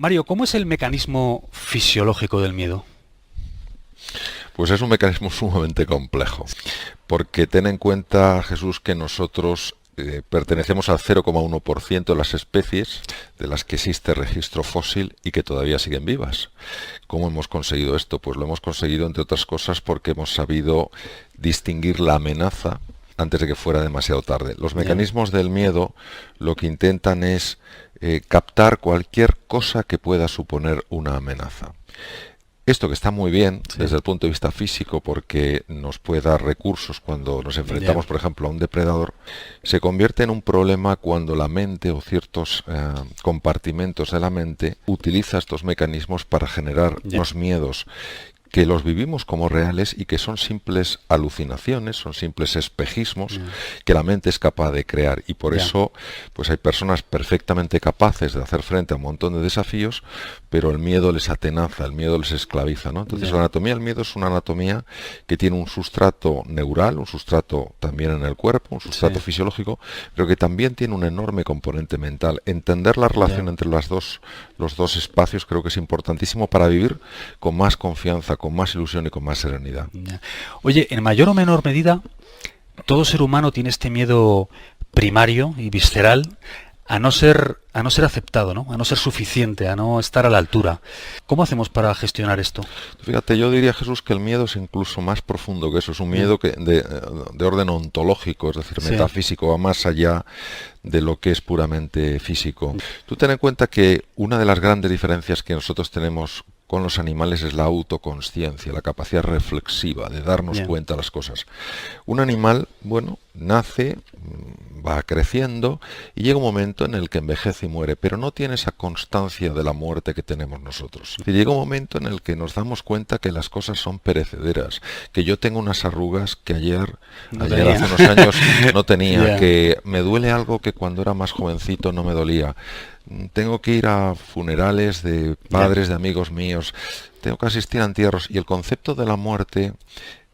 Mario, ¿cómo es el mecanismo fisiológico del miedo? Pues es un mecanismo sumamente complejo, porque ten en cuenta, Jesús, que nosotros pertenecemos al 0,1% de las especies de las que existe registro fósil y que todavía siguen vivas. ¿Cómo hemos conseguido esto? Pues lo hemos conseguido, entre otras cosas, porque hemos sabido distinguir la amenaza antes de que fuera demasiado tarde. Los mecanismos del miedo lo que intentan es captar cualquier cosa que pueda suponer una amenaza. Esto que está muy bien desde el punto de vista físico porque nos puede dar recursos cuando nos enfrentamos, por ejemplo, a un depredador, se convierte en un problema cuando la mente o ciertos compartimentos de la mente utiliza estos mecanismos para generar unos miedos que los vivimos como reales y que son simples alucinaciones, son simples espejismos que la mente es capaz de crear. Y por eso pues hay personas perfectamente capaces de hacer frente a un montón de desafíos, pero el miedo les atenaza, el miedo les esclaviza, ¿no? Entonces la anatomía del miedo es una anatomía que tiene un sustrato neural, un sustrato también en el cuerpo, un sustrato fisiológico, pero que también tiene un enorme componente mental. Entender la relación entre los dos espacios creo que es importantísimo para vivir con más confianza, con más ilusión y con más serenidad. Oye, en mayor o menor medida, todo ser humano tiene este miedo primario y visceral a no ser aceptado, ¿no? A no ser suficiente, a no estar a la altura. ¿Cómo hacemos para gestionar esto? Fíjate, yo diría, Jesús, que el miedo es incluso más profundo que eso. Es un miedo que de orden ontológico, es decir, metafísico, va más allá de lo que es puramente físico. Tú ten en cuenta que una de las grandes diferencias que nosotros tenemos con los animales es la autoconsciencia, la capacidad reflexiva de darnos cuenta de las cosas. Un animal, bueno, nace, va creciendo y llega un momento en el que envejece y muere, pero no tiene esa constancia de la muerte que tenemos nosotros. Y llega un momento en el que nos damos cuenta que las cosas son perecederas, que yo tengo unas arrugas que ayer hace unos años no tenía, que me duele algo que cuando era más jovencito no me dolía. Tengo que ir a funerales de padres, de amigos míos, tengo que asistir a entierros y el concepto de la muerte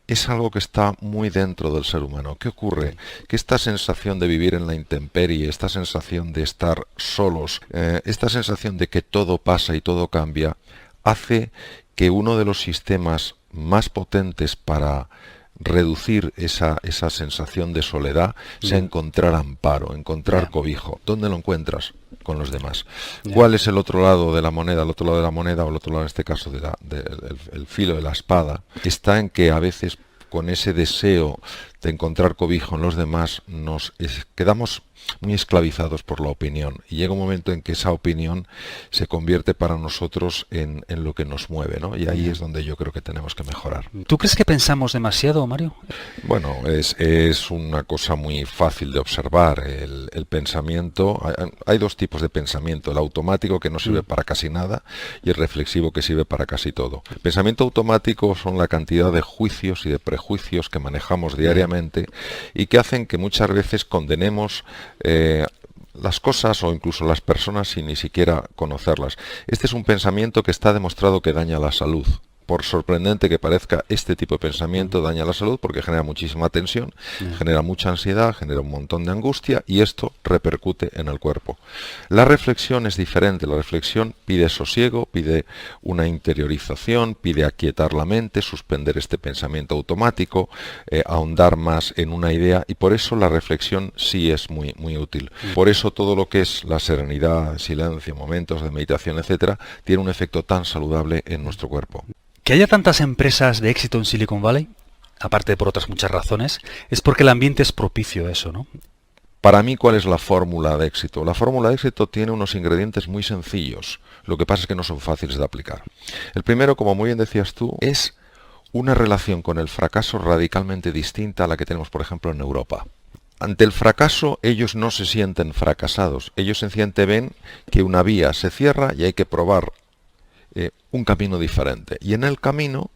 es algo que está muy dentro del ser humano. ¿Qué ocurre? Que esta sensación de vivir en la intemperie, esta sensación de estar solos, esta sensación de que todo pasa y todo cambia, hace que uno de los sistemas más potentes para reducir esa sensación de soledad sea encontrar amparo, encontrar cobijo. ¿Dónde lo encuentras? Con los demás. ¿Cuál es el otro lado de la moneda? El otro lado de la moneda, o el otro lado en este caso el filo de la espada, está en que a veces con ese deseo de encontrar cobijo en los demás quedamos muy esclavizados por la opinión y llega un momento en que esa opinión se convierte para nosotros en lo que nos mueve, ¿no? Y ahí es donde yo creo que tenemos que mejorar. ¿Tú crees que pensamos demasiado, Mario? Bueno, es una cosa muy fácil de observar. El pensamiento, hay dos tipos de pensamiento, el automático que no sirve para casi nada y el reflexivo que sirve para casi todo. El pensamiento automático son la cantidad de juicios y de prejuicios que manejamos diariamente y que hacen que muchas veces condenemos las cosas o incluso las personas sin ni siquiera conocerlas. Este es un pensamiento que está demostrado que daña la salud. Por sorprendente que parezca, este tipo de pensamiento daña la salud porque genera muchísima tensión, genera mucha ansiedad, genera un montón de angustia y esto repercute en el cuerpo. La reflexión es diferente, la reflexión pide sosiego, pide una interiorización, pide aquietar la mente, suspender este pensamiento automático, ahondar más en una idea y por eso la reflexión sí es muy, muy útil. Por eso todo lo que es la serenidad, silencio, momentos de meditación, etcétera, tiene un efecto tan saludable en nuestro cuerpo. Que haya tantas empresas de éxito en Silicon Valley, aparte de por otras muchas razones, es porque el ambiente es propicio a eso, ¿no? Para mí, ¿cuál es la fórmula de éxito? La fórmula de éxito tiene unos ingredientes muy sencillos. Lo que pasa es que no son fáciles de aplicar. El primero, como muy bien decías tú, es una relación con el fracaso radicalmente distinta a la que tenemos, por ejemplo, en Europa. Ante el fracaso, ellos no se sienten fracasados. Ellos sencillamente ven que una vía se cierra y hay que probar un camino diferente. Y en el camino,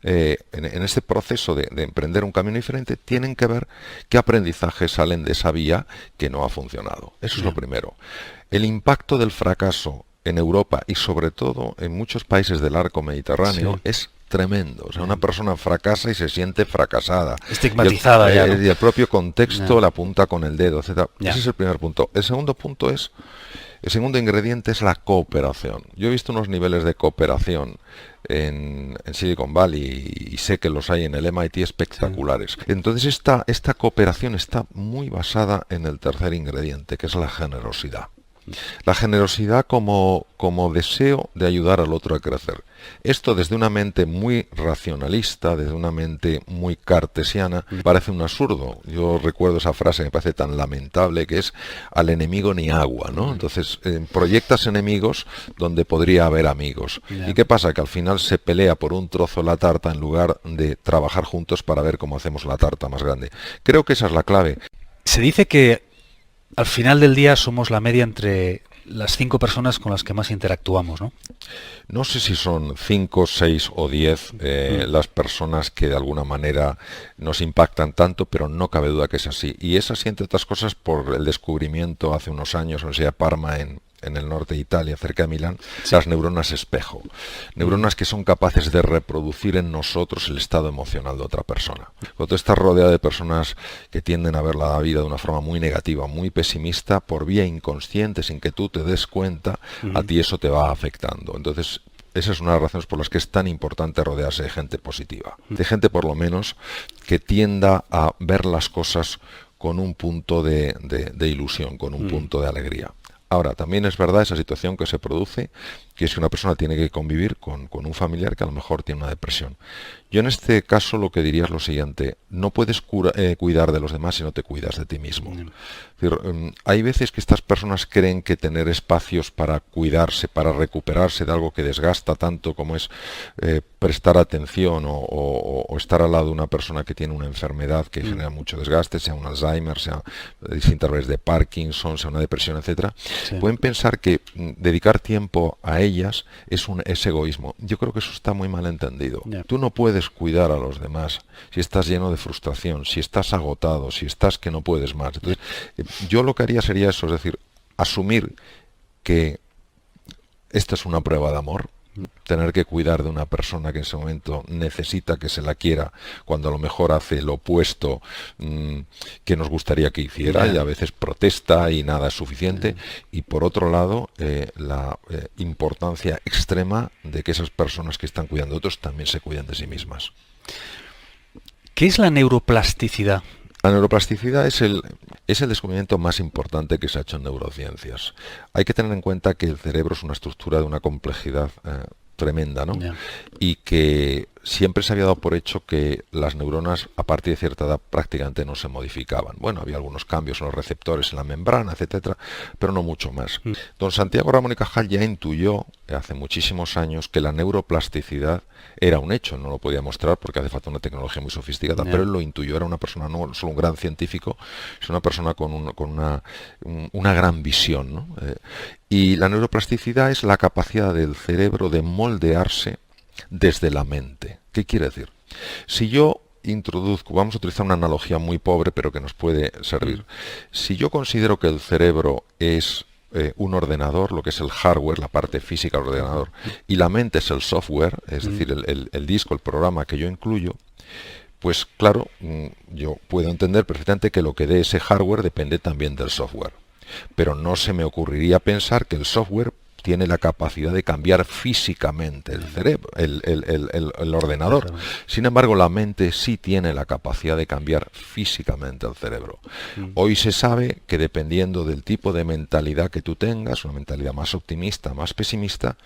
en este proceso de emprender un camino diferente, tienen que ver qué aprendizajes salen de esa vía que no ha funcionado. Eso es lo primero. El impacto del fracaso en Europa y sobre todo en muchos países del arco mediterráneo es tremendo. O sea, una persona fracasa y se siente fracasada. Estigmatizada ya, ¿no? Y el propio contexto la apunta con el dedo, etc. Ese es el primer punto. El segundo punto es El segundo ingrediente es la cooperación. Yo he visto unos niveles de cooperación en Silicon Valley y sé que los hay en el MIT espectaculares. Entonces esta cooperación está muy basada en el tercer ingrediente, que es la generosidad. La generosidad como deseo de ayudar al otro a crecer. Esto desde una mente muy racionalista, desde una mente muy cartesiana, parece un absurdo. Yo recuerdo esa frase que me parece tan lamentable, que es al enemigo ni agua, ¿no? Entonces proyectas enemigos donde podría haber amigos. ¿Y qué pasa? Que al final se pelea por un trozo de la tarta en lugar de trabajar juntos para ver cómo hacemos la tarta más grande. Creo que esa es la clave. Se dice que al final del día somos la media entre las 5 personas con las que más interactuamos, ¿no? No sé si son 5, 6 o 10 las personas que de alguna manera nos impactan tanto, pero no cabe duda que es así. Y es así, entre otras cosas, por el descubrimiento hace unos años, en la Universidad de Parma, en el norte de Italia, cerca de Milán, las neuronas espejo. Neuronas que son capaces de reproducir en nosotros el estado emocional de otra persona. Cuando tú estás rodeado de personas que tienden a ver la vida de una forma muy negativa, muy pesimista, por vía inconsciente, sin que tú te des cuenta, a ti eso te va afectando. Entonces, esa es una de las razones por las que es tan importante rodearse de gente positiva. De gente, por lo menos, que tienda a ver las cosas con un punto de ilusión, con un punto de alegría. Ahora, también es verdad esa situación que se produce, que es que una persona tiene que convivir con un familiar que a lo mejor tiene una depresión. Yo en este caso lo que diría es lo siguiente: no puedes cuidar de los demás si no te cuidas de ti mismo. Es decir, hay veces que estas personas creen que tener espacios para cuidarse, para recuperarse de algo que desgasta tanto como es prestar atención o estar al lado de una persona que tiene una enfermedad que genera mucho desgaste, sea un Alzheimer, sea distintas veces de Parkinson, sea una depresión, etcétera, pueden pensar que dedicar tiempo a ellas es egoísmo. Yo creo que eso está muy mal entendido. Tú no puedes cuidar a los demás si estás lleno de frustración, si estás agotado, si estás que no puedes más. Entonces, yo lo que haría sería eso, es decir, asumir que esta es una prueba de amor, tener que cuidar de una persona que en ese momento necesita que se la quiera, cuando a lo mejor hace lo opuesto que nos gustaría que hiciera, y a veces protesta y nada es suficiente. Y por otro lado, la importancia extrema de que esas personas que están cuidando de otros también se cuiden de sí mismas. ¿Qué es la neuroplasticidad? La neuroplasticidad es el descubrimiento más importante que se ha hecho en neurociencias. Hay que tener en cuenta que el cerebro es una estructura de una complejidad tremenda, ¿no? Y que siempre se había dado por hecho que las neuronas a partir de cierta edad prácticamente no se modificaban. Bueno, había algunos cambios en los receptores, en la membrana, etcétera, pero no mucho más. Don Santiago Ramón y Cajal ya intuyó hace muchísimos años que la neuroplasticidad era un hecho. No lo podía mostrar porque hace falta una tecnología muy sofisticada, pero él lo intuyó. Era una persona, no solo un gran científico, sino una persona con una gran visión, ¿no? Y la neuroplasticidad es la capacidad del cerebro de moldearse desde la mente. ¿Qué quiere decir? Si yo introduzco, vamos a utilizar una analogía muy pobre pero que nos puede servir. Si yo considero que el cerebro es un ordenador, lo que es el hardware, la parte física del ordenador, y la mente es el software, es decir, el disco, el programa que yo incluyo, pues claro, yo puedo entender perfectamente que lo que dé ese hardware depende también del software. Pero no se me ocurriría pensar que el software tiene la capacidad de cambiar físicamente el cerebro, el ordenador. Sin embargo, la mente sí tiene la capacidad de cambiar físicamente el cerebro. Hoy se sabe que dependiendo del tipo de mentalidad que tú tengas, una mentalidad más optimista, más pesimista,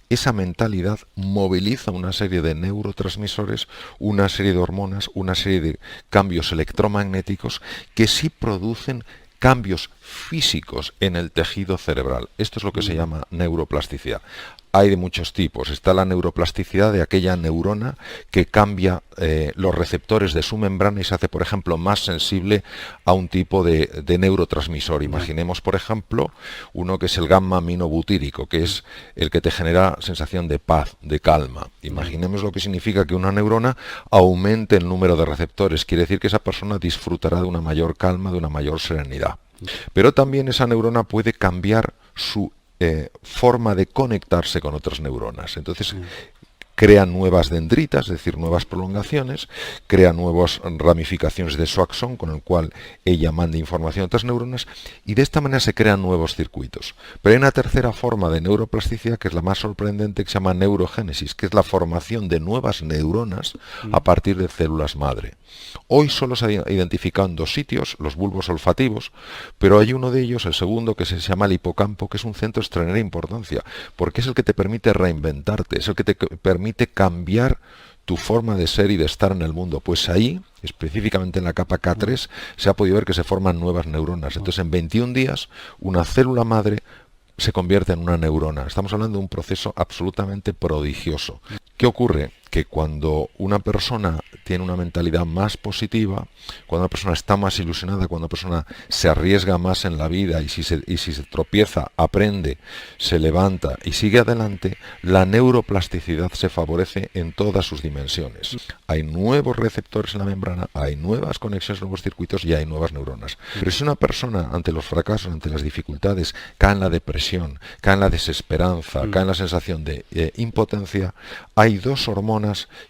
esa mentalidad moviliza una serie de neurotransmisores, una serie de hormonas, una serie de cambios electromagnéticos que sí producen cambios físicos en el tejido cerebral. Esto es lo que se llama neuroplasticidad. Hay de muchos tipos. Está la neuroplasticidad de aquella neurona que cambia los receptores de su membrana y se hace, por ejemplo, más sensible a un tipo de neurotransmisor. Imaginemos, por ejemplo, uno que es el gamma aminobutírico, que es el que te genera sensación de paz, de calma. Imaginemos lo que significa que una neurona aumente el número de receptores. Quiere decir que esa persona disfrutará de una mayor calma, de una mayor serenidad. Pero también esa neurona puede cambiar su forma de conectarse con otras neuronas. Entonces, crea nuevas dendritas, es decir, nuevas prolongaciones, crea nuevas ramificaciones de su axón, con el cual ella manda información a otras neuronas, y de esta manera se crean nuevos circuitos. Pero hay una tercera forma de neuroplasticidad que es la más sorprendente, que se llama neurogénesis, que es la formación de nuevas neuronas a partir de células madre. Hoy solo se ha identificado en 2 sitios, los bulbos olfativos, pero hay uno de ellos, el segundo, que se llama el hipocampo, que es un centro de extraordinaria importancia, porque es el que te permite reinventarte, es el que te permite cambiar tu forma de ser y de estar en el mundo. Pues ahí, específicamente en la capa K3, se ha podido ver que se forman nuevas neuronas. Entonces, en 21 días, una célula madre se convierte en una neurona. Estamos hablando de un proceso absolutamente prodigioso. ¿Qué ocurre? Que cuando una persona tiene una mentalidad más positiva, cuando una persona está más ilusionada, cuando una persona se arriesga más en la vida y si se tropieza, aprende, se levanta y sigue adelante, la neuroplasticidad se favorece en todas sus dimensiones. Hay nuevos receptores en la membrana, hay nuevas conexiones, nuevos circuitos y hay nuevas neuronas. Pero si una persona ante los fracasos, ante las dificultades, cae en la depresión, cae en la desesperanza, cae en la sensación de impotencia, hay 2 hormonas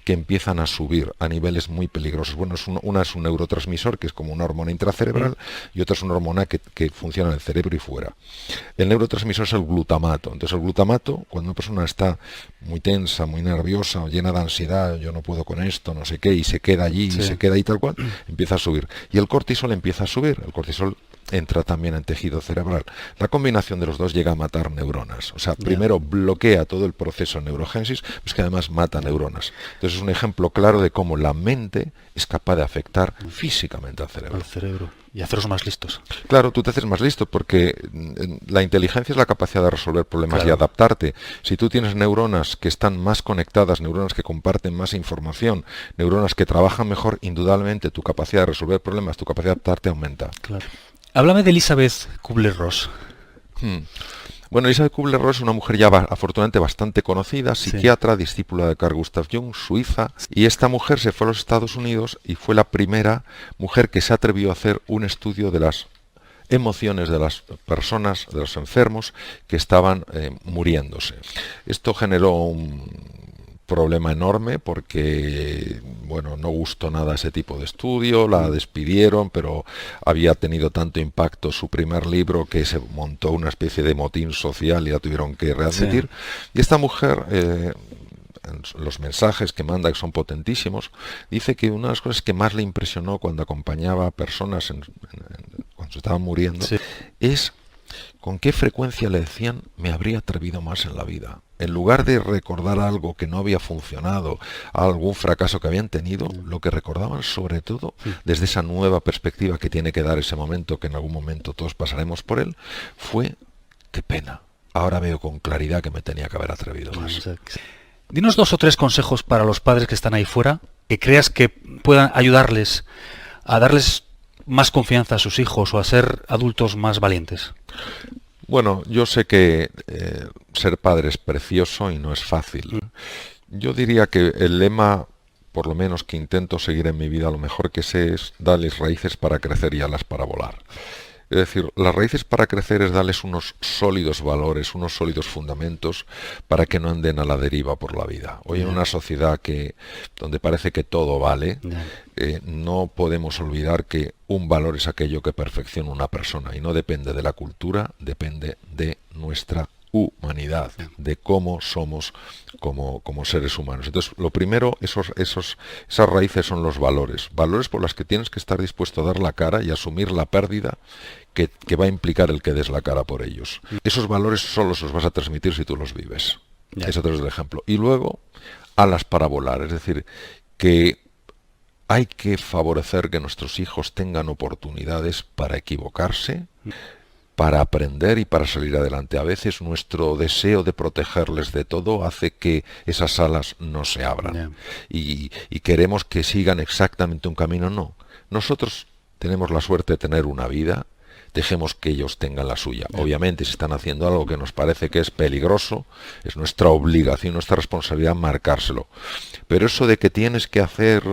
que empiezan a subir a niveles muy peligrosos. Bueno, una es un neurotransmisor, que es como una hormona intracerebral, y otra es una hormona que funciona en el cerebro y fuera. El neurotransmisor es el glutamato. Entonces el glutamato, cuando una persona está muy tensa, muy nerviosa, llena de ansiedad, yo no puedo con esto, no sé qué, y se queda allí, y se queda ahí tal cual, empieza a subir. Y el cortisol empieza a subir. El cortisol entra también en tejido cerebral. La combinación de los dos llega a matar neuronas. O sea, primero bloquea todo el proceso de neurogénesis, pues que además mata neuronas. Entonces es un ejemplo claro de cómo la mente es capaz de afectar físicamente al cerebro. Al cerebro. Y haceros más listos. Claro, tú te haces más listo porque la inteligencia es la capacidad de resolver problemas y adaptarte. Si tú tienes neuronas que están más conectadas, neuronas que comparten más información, neuronas que trabajan mejor, indudablemente tu capacidad de resolver problemas, tu capacidad de adaptarte aumenta. Claro. Háblame de Elizabeth Kubler-Ross. Bueno, Elizabeth Kubler-Ross es una mujer ya afortunadamente bastante conocida, psiquiatra, discípula de Carl Gustav Jung, suiza, y esta mujer se fue a los Estados Unidos y fue la primera mujer que se atrevió a hacer un estudio de las emociones de las personas, de los enfermos que estaban muriéndose. Esto generó un problema enorme porque, bueno, no gustó nada ese tipo de estudio, la despidieron, pero había tenido tanto impacto su primer libro que se montó una especie de motín social y la tuvieron que readmitir. Y esta mujer, los mensajes que manda, que son potentísimos, dice que una de las cosas que más le impresionó cuando acompañaba a personas cuando se estaban muriendo es con qué frecuencia le decían: me habría atrevido más en la vida. En lugar de recordar algo que no había funcionado, algún fracaso que habían tenido, lo que recordaban sobre todo, desde esa nueva perspectiva que tiene que dar ese momento, que en algún momento todos pasaremos por él, fue: qué pena, ahora veo con claridad que me tenía que haber atrevido más. Dinos 2 o 3 consejos para los padres que están ahí fuera, que creas que puedan ayudarles a darles más confianza a sus hijos o a ser adultos más valientes. Bueno, yo sé que ser padre es precioso y no es fácil. Yo diría que el lema, por lo menos que intento seguir en mi vida, lo mejor que sé es: darles raíces para crecer y alas para volar. Es decir, las raíces para crecer es darles unos sólidos valores, unos sólidos fundamentos para que no anden a la deriva por la vida. Hoy en una sociedad donde parece que todo vale, no podemos olvidar que un valor es aquello que perfecciona una persona y no depende de la cultura, depende de nuestra humanidad, de cómo somos como seres humanos. Entonces, lo primero, esas raíces son los valores por los que tienes que estar dispuesto a dar la cara y asumir la pérdida que va a implicar el que des la cara por ellos. Esos valores solo se los vas a transmitir si tú los vives. Ese es el ejemplo. Y luego, alas para volar, es decir, que hay que favorecer que nuestros hijos tengan oportunidades para equivocarse, para aprender y para salir adelante. A veces nuestro deseo de protegerles de todo hace que esas alas no se abran. Y queremos que sigan exactamente un camino. No. Nosotros tenemos la suerte de tener una vida. Dejemos que ellos tengan la suya. Obviamente, si están haciendo algo que nos parece que es peligroso, es nuestra obligación, nuestra responsabilidad marcárselo. Pero eso de que tienes que hacer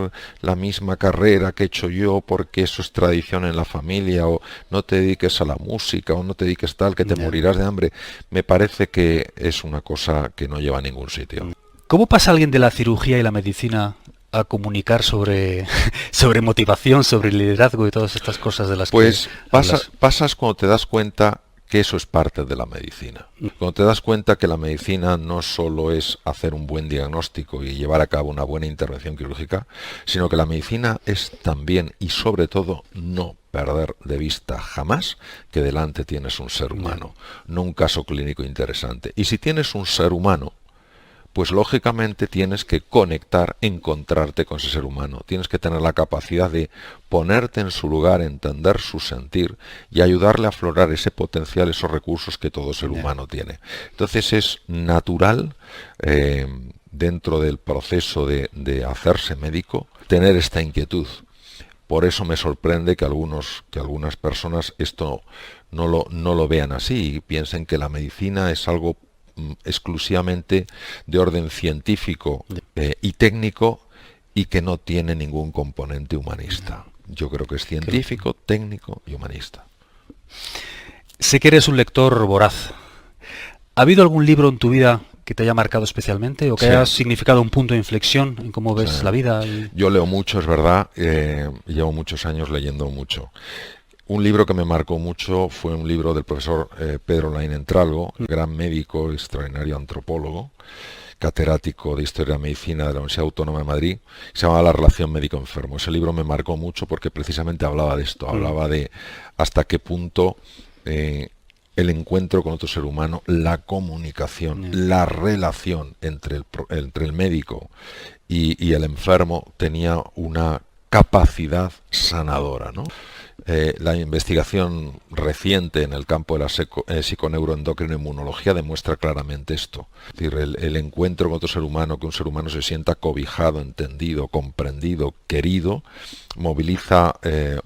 la misma carrera que he hecho yo porque eso es tradición en la familia, o no te dediques a la música, o no te dediques tal, que te morirás de hambre, me parece que es una cosa que no lleva a ningún sitio. ¿Cómo pasa alguien de la cirugía y la medicina a comunicar sobre, sobre motivación, sobre liderazgo y todas estas cosas de las Pues que hablas? pasas cuando te das cuenta que eso es parte de la medicina. Cuando te das cuenta que la medicina no solo es hacer un buen diagnóstico y llevar a cabo una buena intervención quirúrgica, sino que la medicina es también y sobre todo no perder de vista jamás que delante tienes un ser humano, no un caso clínico interesante. Y si tienes un ser humano, pues lógicamente tienes que conectar, encontrarte con ese ser humano. Tienes que tener la capacidad de ponerte en su lugar, entender su sentir y ayudarle a aflorar ese potencial, esos recursos que todo ser humano tiene. Entonces es natural, dentro del proceso de hacerse médico, tener esta inquietud. Por eso me sorprende que algunas personas esto no lo vean así y piensen que la medicina es algo exclusivamente de orden científico y técnico y que no tiene ningún componente humanista. Yo creo que es científico, técnico y humanista. Sé que eres un lector voraz. ¿Ha habido algún libro en tu vida que te haya marcado especialmente o que haya significado un punto de inflexión en cómo ves la vida? Yo leo mucho, es verdad, llevo muchos años leyendo mucho. Un libro que me marcó mucho fue un libro del profesor Pedro Laín Entralgo, gran médico, extraordinario antropólogo, catedrático de Historia de Medicina de la Universidad Autónoma de Madrid, se llamaba La relación médico-enfermo. Ese libro me marcó mucho porque precisamente hablaba de esto, hablaba de hasta qué punto el encuentro con otro ser humano, la comunicación, la relación entre el médico y el enfermo tenía una capacidad sanadora, ¿no? La investigación reciente en el campo de la psiconeuroendocrinoinmunología demuestra claramente esto. Es decir, el encuentro con otro ser humano, que un ser humano se sienta cobijado, entendido, comprendido, querido, moviliza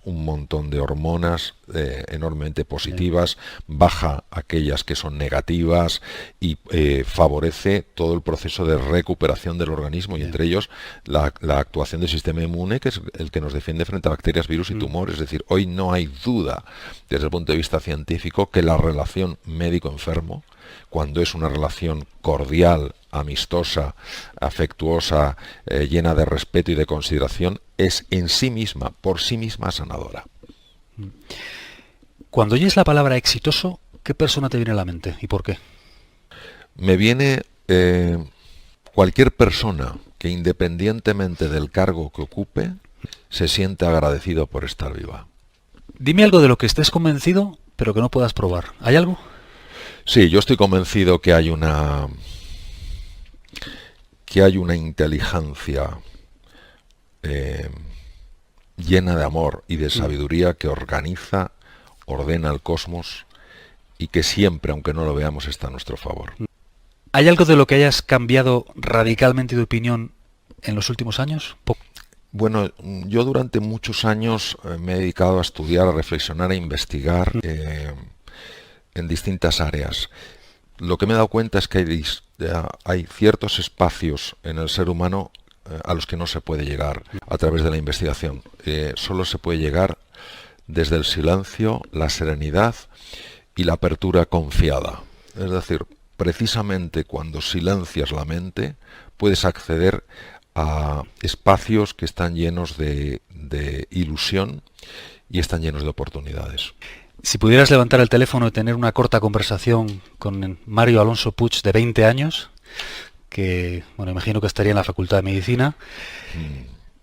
un montón de hormonas enormemente positivas, baja aquellas que son negativas y favorece todo el proceso de recuperación del organismo y entre ellos la actuación del sistema inmune, que es el que nos defiende frente a bacterias, virus y tumores. Es decir, hoy no hay duda desde el punto de vista científico que la relación médico-enfermo, cuando es una relación cordial, amistosa, afectuosa, llena de respeto y de consideración, es en sí misma, por sí misma, sanadora. Cuando oyes la palabra exitoso, ¿qué persona te viene a la mente y por qué? Me viene cualquier persona que independientemente del cargo que ocupe, se siente agradecido por estar viva. Dime algo de lo que estés convencido, pero que no puedas probar. ¿Hay algo? Sí, yo estoy convencido que hay una inteligencia llena de amor y de sabiduría que organiza, ordena el cosmos y que siempre, aunque no lo veamos, está a nuestro favor. ¿Hay algo de lo que hayas cambiado radicalmente de opinión en los últimos años? Bueno, yo durante muchos años me he dedicado a estudiar, a reflexionar, a investigar en distintas áreas. Lo que me he dado cuenta es que hay ciertos espacios en el ser humano a los que no se puede llegar a través de la investigación. Solo se puede llegar desde el silencio, la serenidad y la apertura confiada. Es decir, precisamente cuando silencias la mente, puedes acceder a espacios que están llenos de ilusión y están llenos de oportunidades. Si pudieras levantar el teléfono y tener una corta conversación con Mario Alonso Puig, de 20 años, que, bueno, imagino que estaría en la Facultad de Medicina,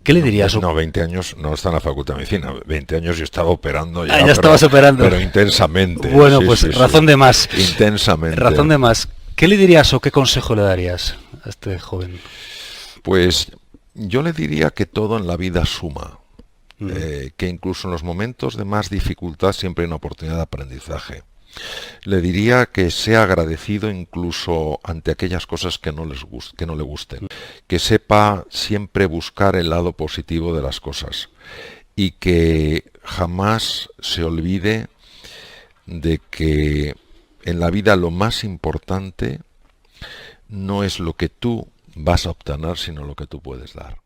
¿qué le dirías? No, 20 años no está en la Facultad de Medicina. 20 años yo estaba operando ya. Ya estabas operando. Pero intensamente. Bueno, sí, pues sí, razón de más. Intensamente. Razón de más. ¿Qué le dirías o qué consejo le darías a este joven? Pues yo le diría que todo en la vida suma. Que incluso en los momentos de más dificultad siempre hay una oportunidad de aprendizaje. Le diría que sea agradecido incluso ante aquellas cosas que no le gusten, que sepa siempre buscar el lado positivo de las cosas y que jamás se olvide de que en la vida lo más importante no es lo que tú vas a obtener, sino lo que tú puedes dar.